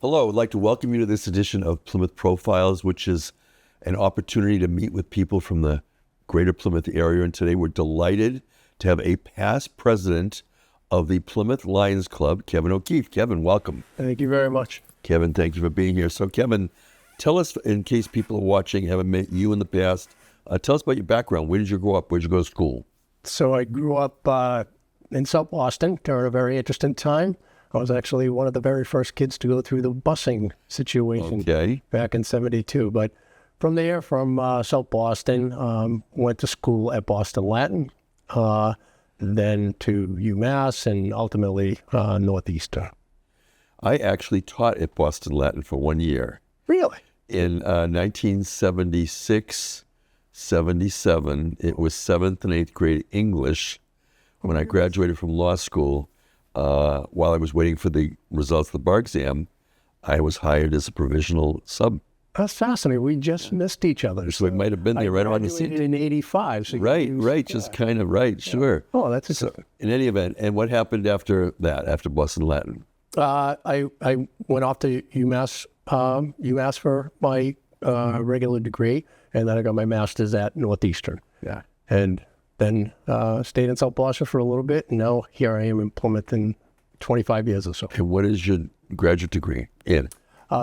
Hello, I'd like to welcome you to this edition of Plymouth Profiles, which is an opportunity to meet with people from the greater Plymouth area. And today we're delighted to have a past president of the Plymouth Lions Club, Kevin O'Keefe. Kevin, welcome. Thank you very much. Kevin, thank you for being here. So Kevin, tell us, in case people are watching, haven't met you in the past, tell us about your background. Where did you grow up? Where did you go to school? So I grew up in South Boston during a very interesting time. I was actually one of the very first kids to go through the busing situation back in '72. But from there, from South Boston, went to school at Boston Latin, then to UMass, and ultimately Northeastern. I actually taught at Boston Latin for 1 year. Really? In 1976, 77, it was 7th and 8th grade English. When I graduated from law school, while I was waiting for the results of the bar exam, I was hired as a provisional sub. That's fascinating. We just missed each other. So it might have been there right on the scene. I graduated in '85. So Right, just kind of right, sure. Oh, that's interesting. In any event, and what happened after that, after Boston Latin? I went off to UMass for my regular degree, and then I got my master's at Northeastern. Yeah. And then stayed in South Boston for a little bit, and now here I am in Plymouth in 25 years or so. And what is your graduate degree in?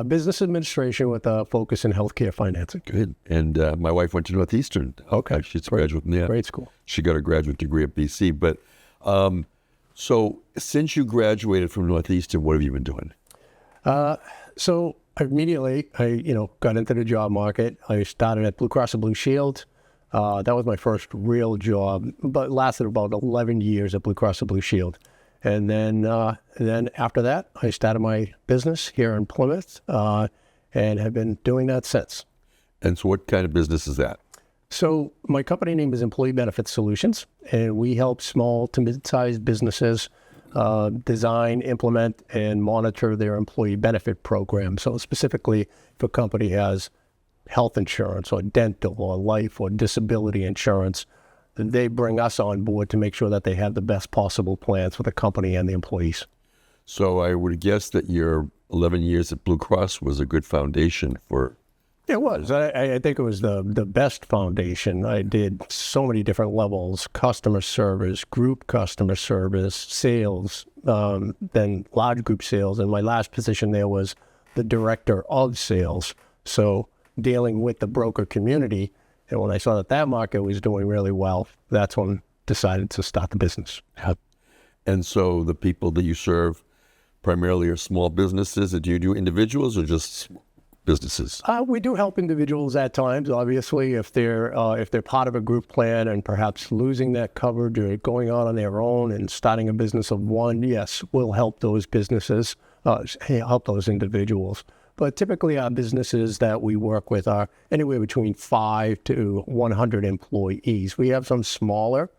Business administration with a focus in healthcare financing. Good. And my wife went to Northeastern. Okay. She's a graduate. Yeah. Great school. She got a graduate degree at BC. But so since you graduated from Northeastern, what have you been doing? So immediately I got into the job market. I started at Blue Cross and Blue Shield. That was my first real job, but lasted about 11 years at Blue Cross and Blue Shield. And then after that, I started my business here in Plymouth and have been doing that since. And so what kind of business is that? So my company name is Employee Benefit Solutions, and we help small to mid-sized businesses design, implement, and monitor their employee benefit program. So specifically, if a company has health insurance or dental or life or disability insurance, then they bring us on board to make sure that they have the best possible plans for the company and the employees. So I would guess that your 11 years at Blue Cross was a good foundation for... It was. I think it was the best foundation. I did so many different levels: customer service, group customer service, sales, then large group sales. And my last position there was the director of sales. So dealing with the broker community. And when I saw that market was doing really well, that's when I decided to start the business. And so the people that you serve primarily are small businesses. Do you do individuals or just businesses? We do help individuals at times, obviously, if they're part of a group plan and perhaps losing that coverage or going on their own and starting a business of one. Yes, we'll help those businesses, help those individuals. But typically our businesses that we work with are anywhere between 5 to 100 employees. We have some smaller,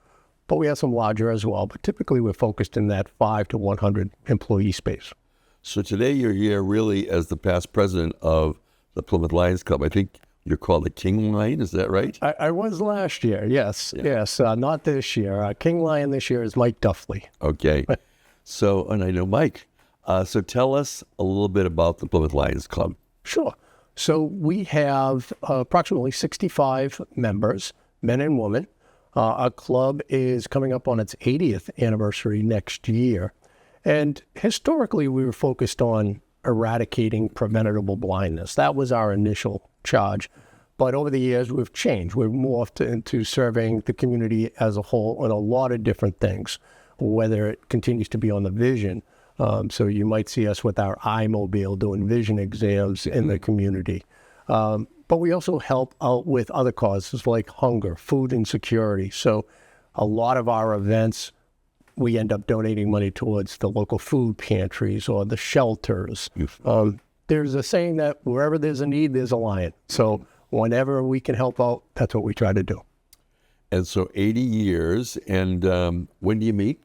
but we have some larger as well. But typically we're focused in that 5 to 100 employee space. So today you're here really as the past president of the Plymouth Lions Club. I think you're called the King Lion, is that right? I was last year, yes. Yeah. Yes, not this year. King Lion this year is Mike Duffley. Okay. So, and I know Mike. So tell us a little bit about the Plymouth Lions Club. Sure. So we have approximately 65 members, men and women. Our club is coming up on its 80th anniversary next year. And historically, we were focused on eradicating preventable blindness. That was our initial charge. But over the years, we've changed. We've morphed into serving the community as a whole in a lot of different things, whether it continues to be on the vision. So you might see us with our iMobile doing vision exams in the community. But we also help out with other causes like hunger, food insecurity. So a lot of our events, we end up donating money towards the local food pantries or the shelters. There's a saying that wherever there's a need, there's a lion. So whenever we can help out, that's what we try to do. And so 80 years, and when do you meet?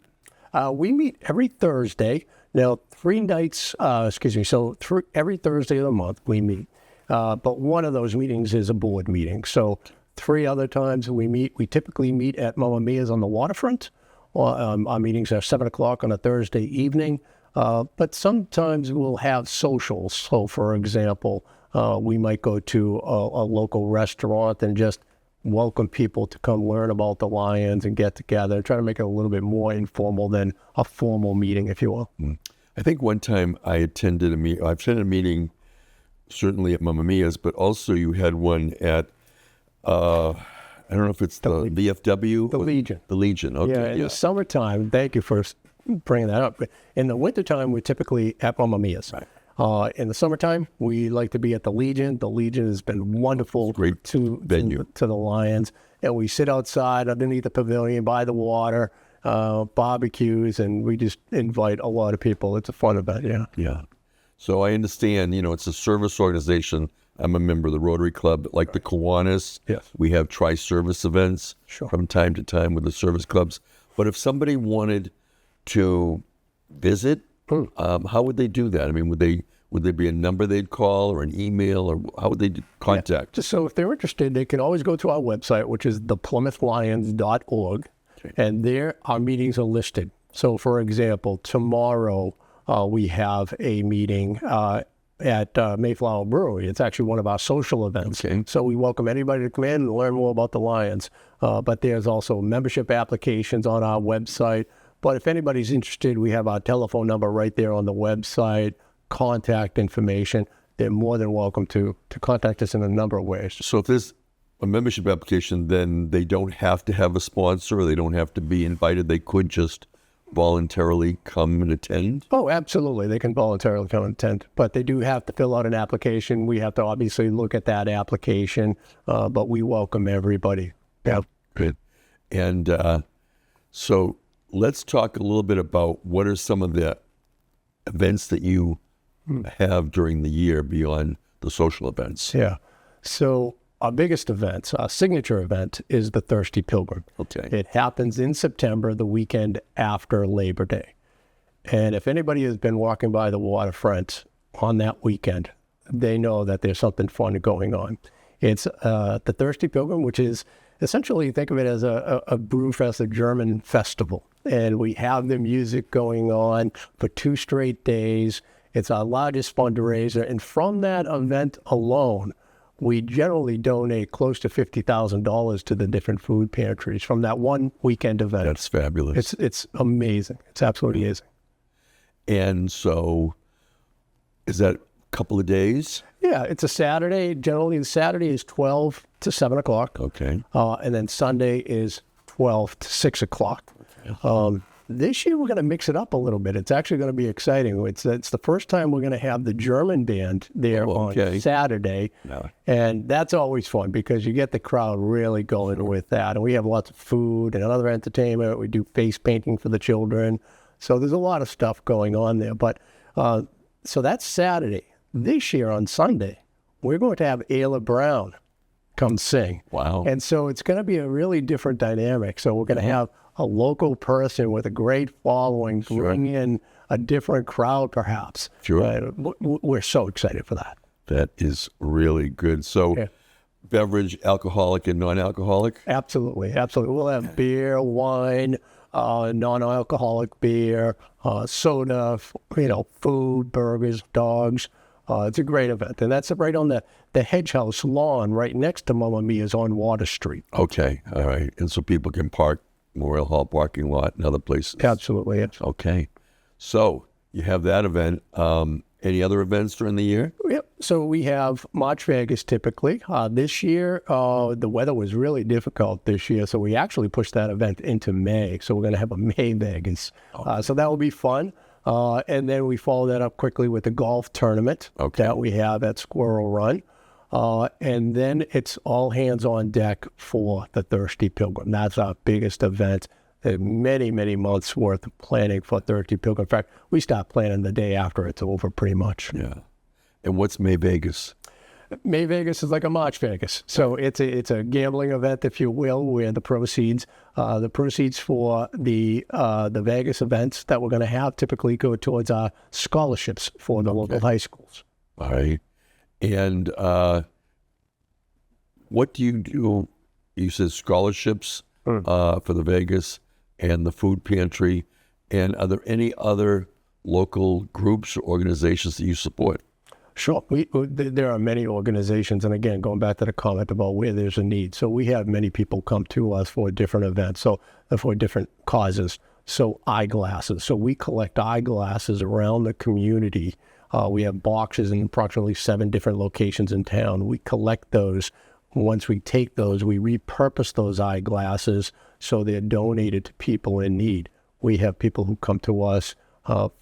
We meet every Thursday. Now, 3 nights, every Thursday of the month we meet. But one of those meetings is a board meeting. So 3 other times we meet. We typically meet at Mamma Mia's on the waterfront. Our meetings are 7 o'clock on a Thursday evening. But sometimes we'll have socials. So, for example, we might go to a local restaurant and just welcome people to come learn about the Lions and get together, try to make it a little bit more informal than a formal meeting, if you will. I think one time I attended a meeting. I've attended a meeting, certainly at Mamma Mia's, but also you had one at, I don't know if it's the VFW? The Legion. The Legion, okay. Yeah, in the summertime, thank you for bringing that up. In the wintertime, we're typically at Mamma Mia's. Right. In the summertime, we like to be at the Legion. The Legion has been wonderful to the Lions. And we sit outside underneath the pavilion by the water, barbecues, and we just invite a lot of people. It's a fun event, yeah. Yeah. So I understand, it's a service organization. I'm a member of the Rotary Club, like the Kiwanis. Yes. We have tri-service events from time to time with the service clubs. But if somebody wanted to visit, how would they do that? I mean, would there be a number they'd call or an email, or how would they contact? Yeah. So if they're interested, they can always go to our website, which is theplymouthlions.org, and there our meetings are listed. So, for example, tomorrow we have a meeting at Mayflower Brewery. It's actually one of our social events. Okay. So we welcome anybody to come in and learn more about the Lions. But there's also membership applications on our website. But if anybody's interested, we have our telephone number right there on the website, contact information. They're more than welcome to contact us in a number of ways. So if there's a membership application, then they don't have to have a sponsor, or they don't have to be invited. They could just voluntarily come and attend? Oh, absolutely. They can voluntarily come and attend, but they do have to fill out an application. We have to obviously look at that application, but we welcome everybody. Yeah. Good. And so let's talk a little bit about what are some of the events that you have during the year beyond the social events. Yeah. So our biggest event, our signature event, is the Thirsty Pilgrim. Okay. It happens in September, the weekend after Labor Day. And if anybody has been walking by the waterfront on that weekend, they know that there's something fun going on. It's the Thirsty Pilgrim, which is essentially, think of it as a brewfest, a German festival. And we have the music going on for 2 straight days. It's our largest fundraiser. And from that event alone, we generally donate close to $50,000 to the different food pantries from that one weekend event. That's fabulous. It's amazing. It's absolutely amazing. And so is that a couple of days? Yeah, it's a Saturday. Generally, the Saturday is 12 to 7 o'clock. Okay. And then Sunday is 12 to 6 o'clock. Okay. This year, we're going to mix it up a little bit. It's actually going to be exciting. It's the first time we're going to have the German band there on Saturday. No. And that's always fun because you get the crowd really going with that. And we have lots of food and other entertainment. We do face painting for the children. So there's a lot of stuff going on there. But so that's Saturday. This year on Sunday, we're going to have Ayla Brown come sing. Wow. And so it's going to be a really different dynamic. So we're going to have a local person with a great following bring in a different crowd, perhaps. Sure. We're so excited for that. That is really good. So beverage, alcoholic and non-alcoholic? Absolutely. Absolutely. We'll have beer, wine, non-alcoholic beer, soda, food, burgers, dogs. It's a great event. And that's right on the Hedge House lawn right next to Mamma Mia's on Water Street. Okay. All right. And so people can park Memorial Hall parking lot and other places. Absolutely. Okay. So you have that event. Any other events during the year? Yep. So we have March Vegas typically. This year, the weather was really difficult this year, so we actually pushed that event into May. So we're going to have a May Vegas. So that will be fun. And then we follow that up quickly with the golf tournament that we have at Squirrel Run. And then it's all hands on deck for the Thirsty Pilgrim. That's our biggest event. Many, many months worth of planning for Thirsty Pilgrim. In fact, we start planning the day after it's over pretty much. Yeah. And what's May Vegas? May Vegas is like a March Vegas. So it's a gambling event, if you will, where the proceeds for the Vegas events that we're going to have typically go towards our scholarships for the local high schools. All right. And what do you do? You said scholarships for the Vegas and the food pantry. And are there any other local groups or organizations that you support? Sure. There are many organizations, and again, going back to the comment about where there's a need. So we have many people come to us for different events, so for different causes. So eyeglasses. So we collect eyeglasses around the community. We have boxes in approximately 7 different locations in town. We collect those. Once we take those, we repurpose those eyeglasses so they're donated to people in need. We have people who come to us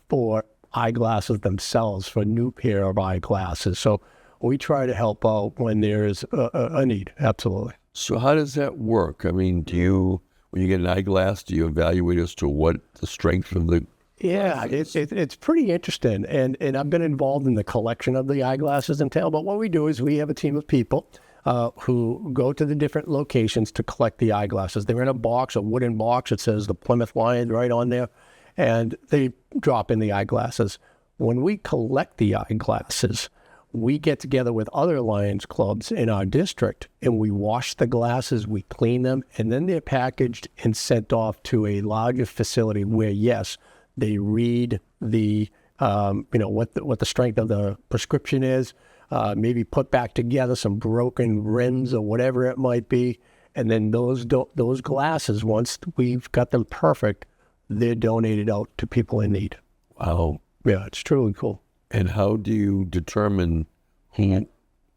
for eyeglasses themselves, for a new pair of eyeglasses. So we try to help out when there is a need. Absolutely. So how does that work? I mean, when you get an eyeglass, do you evaluate as to what the strength of the... Yeah, it's pretty interesting. And I've been involved in the collection of the eyeglasses in town. But what we do is we have a team of people who go to the different locations to collect the eyeglasses. They're in a box, a wooden box. It says the Plymouth Lion right on there. And they drop in the eyeglasses. When we collect the eyeglasses, we get together with other Lions clubs in our district, and we wash the glasses, we clean them, and then they're packaged and sent off to a larger facility where, yes, they read the, what the strength of the prescription is, maybe put back together some broken rims or whatever it might be, and then those glasses, once we've got them perfect, they're donated out to people in need. Wow. Yeah, it's truly cool. And how do you determine who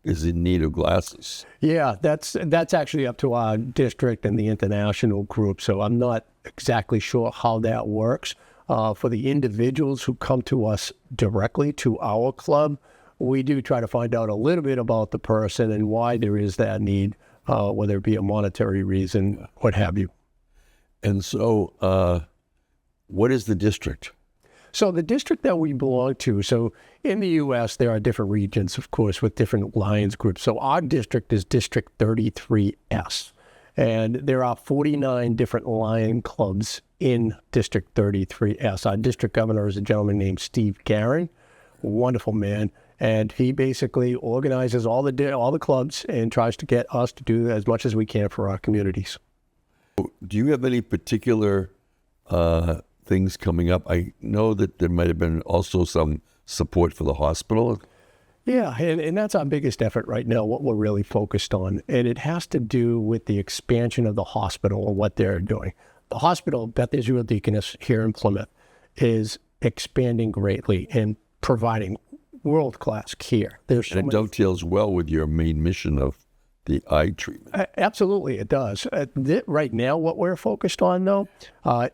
is in need of glasses? Yeah, that's actually up to our district and the international group. So I'm not exactly sure how that works. For the individuals who come to us directly to our club, we do try to find out a little bit about the person and why there is that need, whether it be a monetary reason, what have you. And so what is the district? So the district that we belong to, so in the U.S., there are different regions, of course, with different Lions groups. So our district is District 33S, and there are 49 different Lion clubs in District 33S. Our district governor is a gentleman named Steve Triffletti, wonderful man, and he basically organizes all the clubs and tries to get us to do as much as we can for our communities. Do you have any particular things coming up? I know that there might have been also some support for the hospital. Yeah, and that's our biggest effort right now, what we're really focused on. And it has to do with the expansion of the hospital and what they're doing. The hospital, Beth Israel Deaconess here in Plymouth, is expanding greatly and providing world-class care. And it dovetails well with your main mission of the eye treatment. Absolutely, it does. Right now, what we're focused on, though,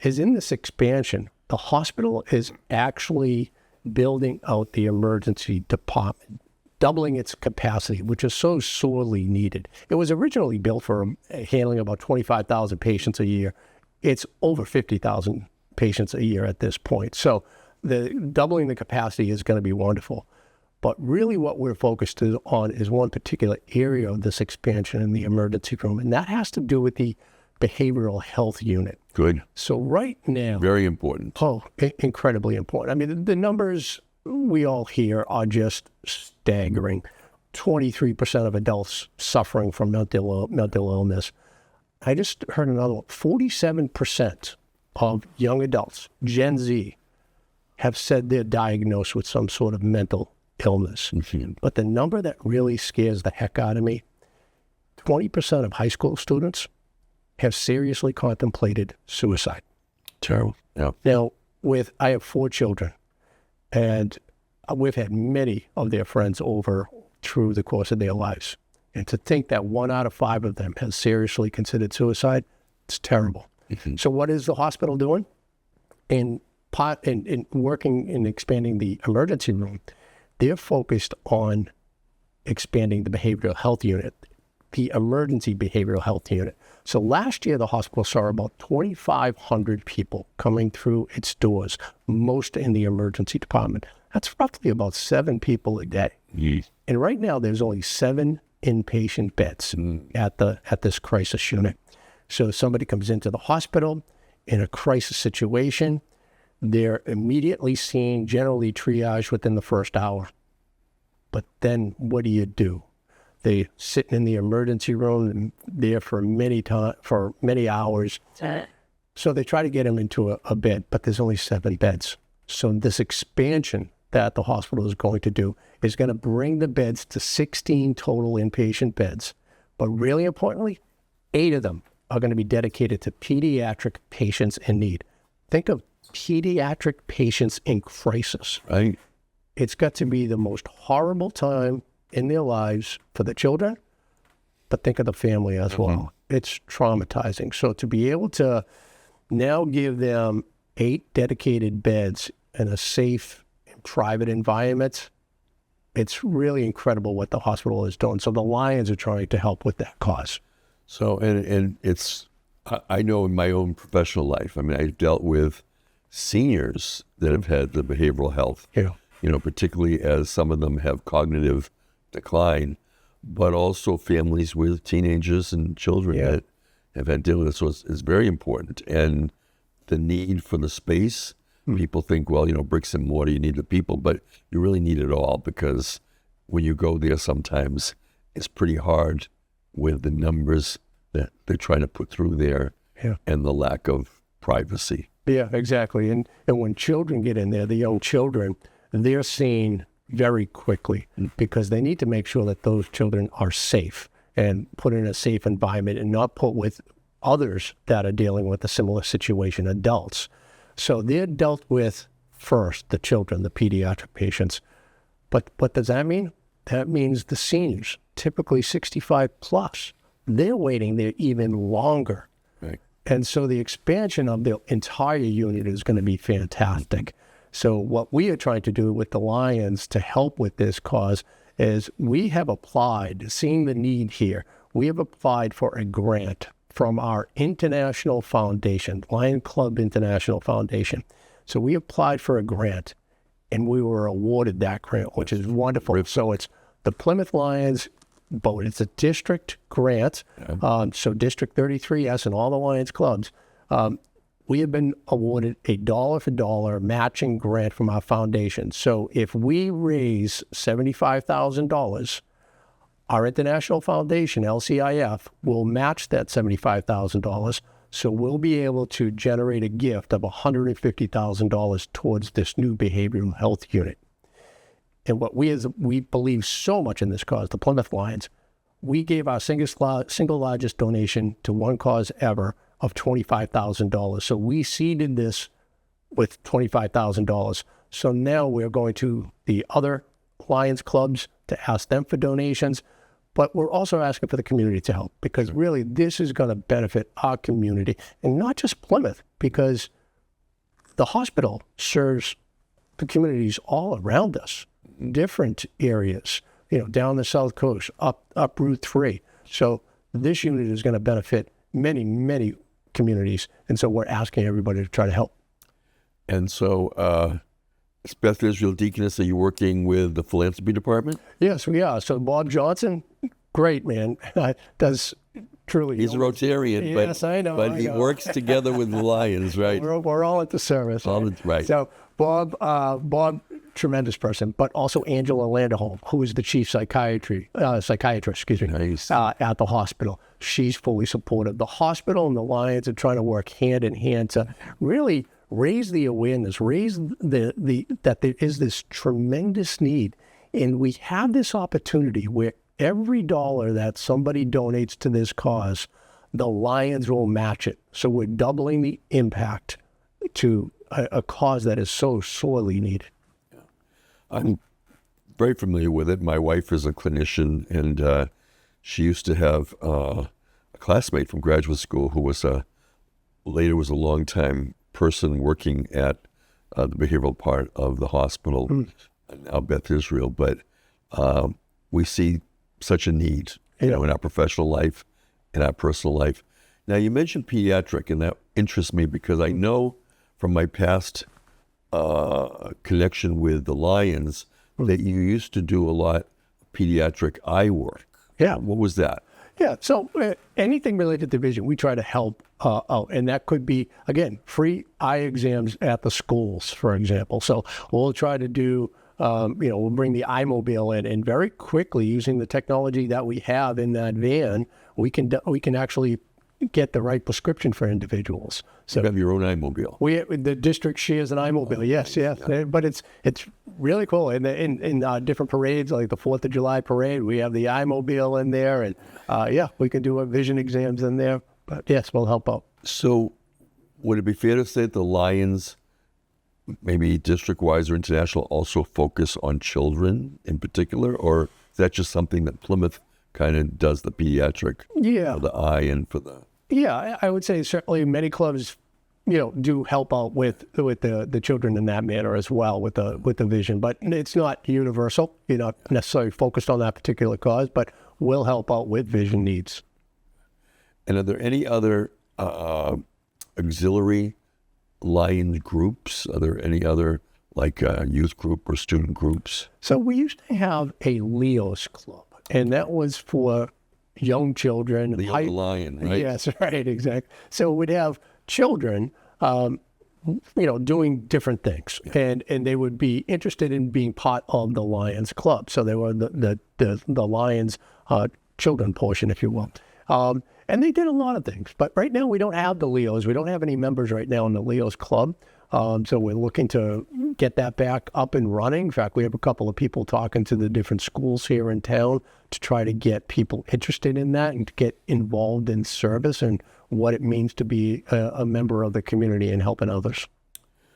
is in this expansion. The hospital is actually building out the emergency department, doubling its capacity, which is so sorely needed. It was originally built for handling about 25,000 patients a year. It's over 50,000 patients a year at this point. So the doubling the capacity is going to be wonderful. But really what we're focused on is one particular area of this expansion in the emergency room, and that has to do with the behavioral health unit. Good. So right now... Very important. Oh, incredibly important. I mean, the numbers we all hear are just staggering. 23% of adults suffering from mental illness. I just heard another one. 47% of young adults, Gen Z, have said they're diagnosed with some sort of mental illness. Mm-hmm. But the number that really scares the heck out of me, 20% of high school students have seriously contemplated suicide. Terrible. Yeah. Now, I have 4 children, and we've had many of their friends over through the course of their lives. And to think that 1 out of 5 of them has seriously considered suicide, it's terrible. Mm-hmm. So what is the hospital doing? In working in expanding the emergency room, they're focused on expanding the behavioral health unit, the emergency behavioral health unit. So last year, the hospital saw about 2,500 people coming through its doors, most in the emergency department. That's roughly about 7 people a day. Mm. And right now, there's only 7 inpatient beds at this crisis unit. So somebody comes into the hospital in a crisis situation, they're immediately seen, generally triaged within the first hour. But then what do? They sit in the emergency room there for many hours. So they try to get them into a bed, but there's only 7 beds. So this expansion that the hospital is going to do is going to bring the beds to 16 total inpatient beds. But really importantly, 8 of them are going to be dedicated to pediatric patients in need. Think of pediatric patients in crisis. Right. It's got to be the most horrible time in their lives for the children, but think of the family as well. It's traumatizing. So to be able to now give them 8 dedicated beds in a safe, private environment, it's really incredible what the hospital is doing. So the Lions are trying to help with that cause. So, and it's, I know in my own professional life, I mean, I've dealt with seniors that have had the behavioral health, particularly as some of them have cognitive decline, but also families with teenagers and children that have had to deal with it. So it's very important. And the need for the space, people think, well, bricks and mortar, you need the people, but you really need it all, because when you go there, sometimes it's pretty hard with the numbers that they're trying to put through there and the lack of privacy. Yeah, exactly. And when children get in there, the young children, they're seen very quickly because they need to make sure that those children are safe and put in a safe environment and not put with others that are dealing with a similar situation, adults. So they're dealt with first, the children, the pediatric patients. But what does that mean? That means the seniors, typically 65 plus, they're waiting there even longer. Right. And so the expansion of the entire unit is going to be fantastic. So what we are trying to do with the Lions to help with this cause is we have applied, seeing the need here, we have applied for a grant from our international foundation, Lion Club International Foundation. So we applied for a grant and we were awarded that grant, which is wonderful. So it's the Plymouth Lions boat. It's a district grant. So District 33S and all the Lions clubs, we have been awarded a dollar-for-dollar matching grant from our foundation. So if we raise $75,000, our international foundation, LCIF, will match that $75,000. So we'll be able to generate a gift of $150,000 towards this new behavioral health unit. And what we believe so much in this cause, the Plymouth Lions, we gave our single largest donation to one cause ever of $25,000. So we seeded this with $25,000. So now we're going to the other Lions clubs to ask them for donations, but we're also asking for the community to help, because really this is going to benefit our community, and not just Plymouth, because the hospital serves the communities all around us, different areas, down the South Coast, up Route 3. So this unit is going to benefit many, many communities, and so we're asking everybody to try to help. And so, Beth Israel Deaconess, are you working with the philanthropy department? Yes, we are. So Bob Johnson, great man, does truly. He's a Rotarian, yes, I know, but he works together with the Lions, right? We're all at the service. Right. So Bob, tremendous person, but also Angela Landerholm, who is the chief psychiatrist, nice. At the hospital. She's fully supportive. The hospital and the Lions are trying to work hand in hand to really raise the awareness, raise that there is this tremendous need. And we have this opportunity where every dollar that somebody donates to this cause, the Lions will match it. So we're doubling the impact to a cause that is so sorely needed. I'm very familiar with it. My wife is a clinician, and she used to have a classmate from graduate school who was later was a longtime person working at the behavioral part of the hospital, now Beth Israel. But we see such a need, in our professional life, in our personal life. Now, you mentioned pediatric, and that interests me because I know from my past connection with the Lions that you used to do a lot of pediatric eye work. Yeah. What was that? Yeah, so anything related to vision, we try to help out. And that could be, again, free eye exams at the schools, for example. So we'll try to do, we'll bring the iMobile in, and very quickly, using the technology that we have in that van, we can actually get the right prescription for individuals. So You have your own iMobile. the district shares an iMobile. Yes. But it's really cool. And in different parades, like the 4th of July parade, we have the iMobile in there, and we can do vision exams in there. But yes, we'll help out. So would it be fair to say that the Lions, maybe district-wise or international, also focus on children in particular, or is that just something that Plymouth kind of does, the pediatric for the eye and for the... Yeah, I would say certainly many clubs, do help out with the children in that manner as well with the vision, but it's not universal. You're not necessarily focused on that particular cause, but we'll help out with vision needs. And are there any other auxiliary Lions groups? Are there any other like youth group or student groups? So we used to have a Leo's Club, and that was for young children. Leo the Lion, right? Yes, right, exactly. So we'd have children, doing different things, and they would be interested in being part of the Lions Club. So they were the Lions children portion, if you will. And they did a lot of things. But right now we don't have the Leos. We don't have any members right now in the Leos Club. So we're looking to get that back up and running. In fact, we have a couple of people talking to the different schools here in town to try to get people interested in that and to get involved in service and what it means to be a member of the community and helping others.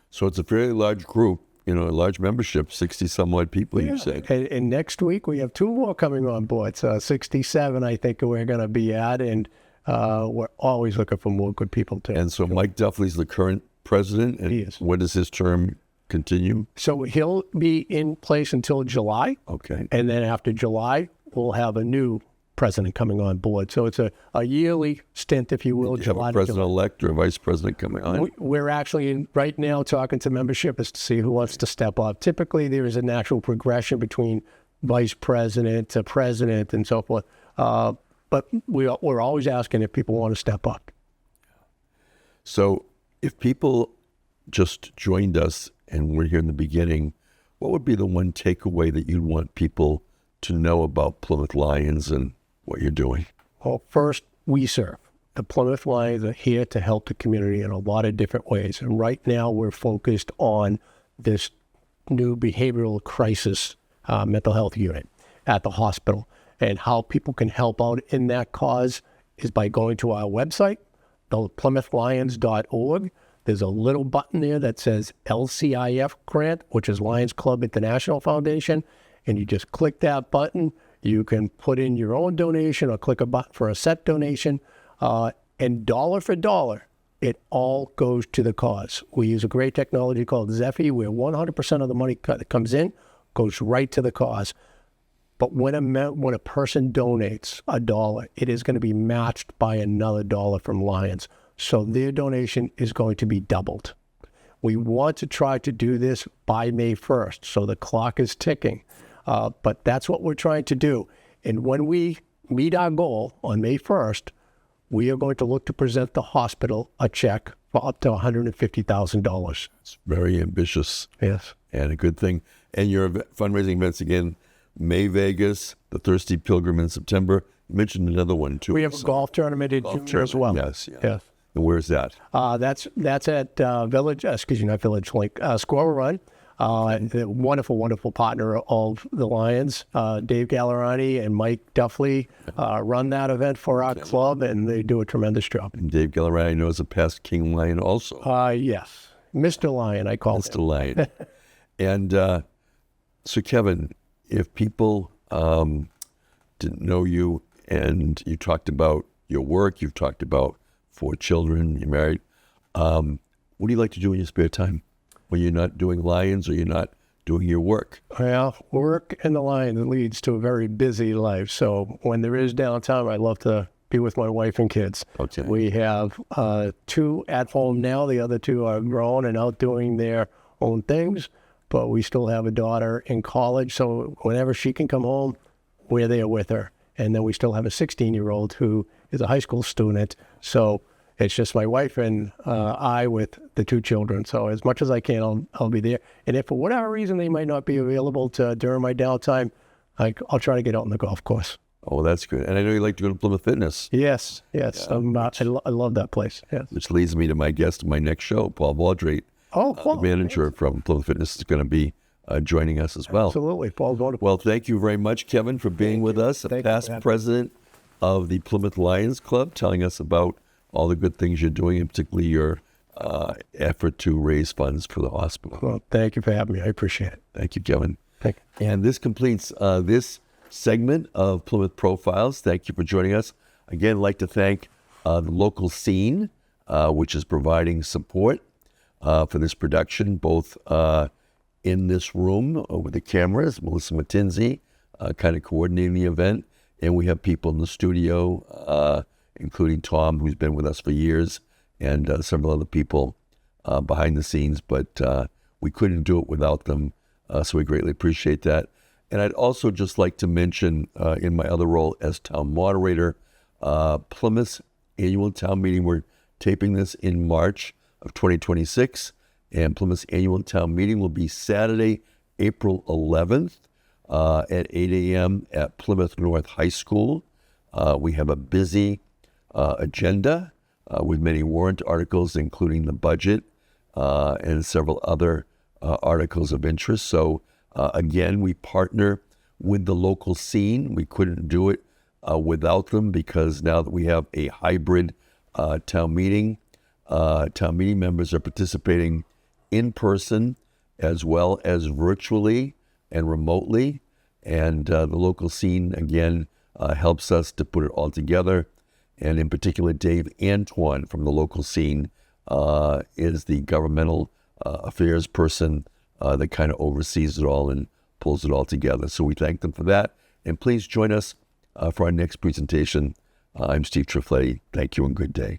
So it's a fairly large group, a large membership, 60-some-odd people, you said. And next week we have 2 more coming on board. So 67, I think we're going to be at, and we're always looking for more good people too. And so Mike Duffley's the current president. And he is. When does his term continue? So he'll be in place until July. Okay. And then after July, we'll have a new president coming on board. So it's a yearly stint, if you will. Do you have a president-elect or a vice president coming on? We're actually right now talking to membership as to see who wants to step up. Typically, there is a natural progression between vice president to president and so forth. But we're always asking if people want to step up. So if people just joined us and we're here in the beginning, what would be the one takeaway that you'd want people to know about Plymouth Lions and what you're doing? Well, first, we serve. The Plymouth Lions are here to help the community in a lot of different ways. And right now we're focused on this new behavioral crisis mental health unit at the hospital. And how people can help out in that cause is by going to our website, plymouthlions.org. There's a little button there that says LCIF grant, which is Lions Club International Foundation. And you just click that button. You can put in your own donation or click a button for a set donation. And dollar for dollar, it all goes to the cause. We use a great technology called Zephy, where 100% of the money that comes in goes right to the cause. But when a person donates $1, it is going to be matched by another $1 from Lions. So their donation is going to be doubled. We want to try to do this by May 1st, so the clock is ticking. But that's what we're trying to do. And when we meet our goal on May 1st, we are going to look to present the hospital a check for up to $150,000. It's very ambitious. Yes. And a good thing. And your fundraising events again, May Vegas, the Thirsty Pilgrim in September. You mentioned another one too. We have a golf tournament in June as well. Yes. And where's that? That's at Squirrel Run. A wonderful partner of the Lions, Dave Gallerani and Mike Duffley, run that event for our club, and they do a tremendous job. And Dave Gallerani knows a past King Lion also. Yes. Mr. Lion, I call him. Mr. Lion. And so, Kevin, if people didn't know you and you talked about your work, you've talked about 4 children, you're married, what do you like to do in your spare time when you're not doing Lions or you're not doing your work? Well, work and the Lions leads to a very busy life. So when there is downtime, I love to be with my wife and kids. Okay. We have 2 at home now. The other 2 are grown and out doing their own things. But we still have a daughter in college, so whenever she can come home, we're there with her. And then we still have a 16-year-old who is a high school student. So it's just my wife and I with the 2 children. So as much as I can, I'll be there. And if for whatever reason they might not be available during my downtime, I'll try to get out on the golf course. Oh, that's good. And I know you like to go to Plymouth Fitness, Yes. I love that place. Yes. which leads me to my guest of my next show, Paul Vaudrey, Oh, the Paul. manager from Plymouth Fitness, is going to be joining us as well. Absolutely. Paul, wonderful. Well, thank you very much, Kevin, for being with us, a Thank you past for having me. president of the Plymouth Lions Club, telling us about all the good things you're doing, and particularly your effort to raise funds for the hospital. Well, thank you for having me. I appreciate it. Thank you, Kevin. Thank you. And this completes this segment of Plymouth Profiles. Thank you for joining us. Again, I'd like to thank the local scene, which is providing support for this production, both in this room with the cameras, Melissa Matinzi, kind of coordinating the event. And we have people in the studio, including Tom, who's been with us for years, and several other people behind the scenes. But we couldn't do it without them, so we greatly appreciate that. And I'd also just like to mention, in my other role as town moderator, Plymouth's annual town meeting. We're taping this in March of 2026, and Plymouth's annual town meeting will be Saturday, April 11th at 8 a.m. at Plymouth North High School. We have a busy agenda with many warrant articles, including the budget and several other articles of interest. So again, we partner with the local scene. We couldn't do it without them, because now that we have a hybrid town meeting members are participating in person as well as virtually and remotely. And the local scene, again, helps us to put it all together. And in particular, Dave Antoine from the local scene is the governmental affairs person that kind of oversees it all and pulls it all together. So we thank them for that. And please join us for our next presentation. I'm Steve Triffletti. Thank you and good day.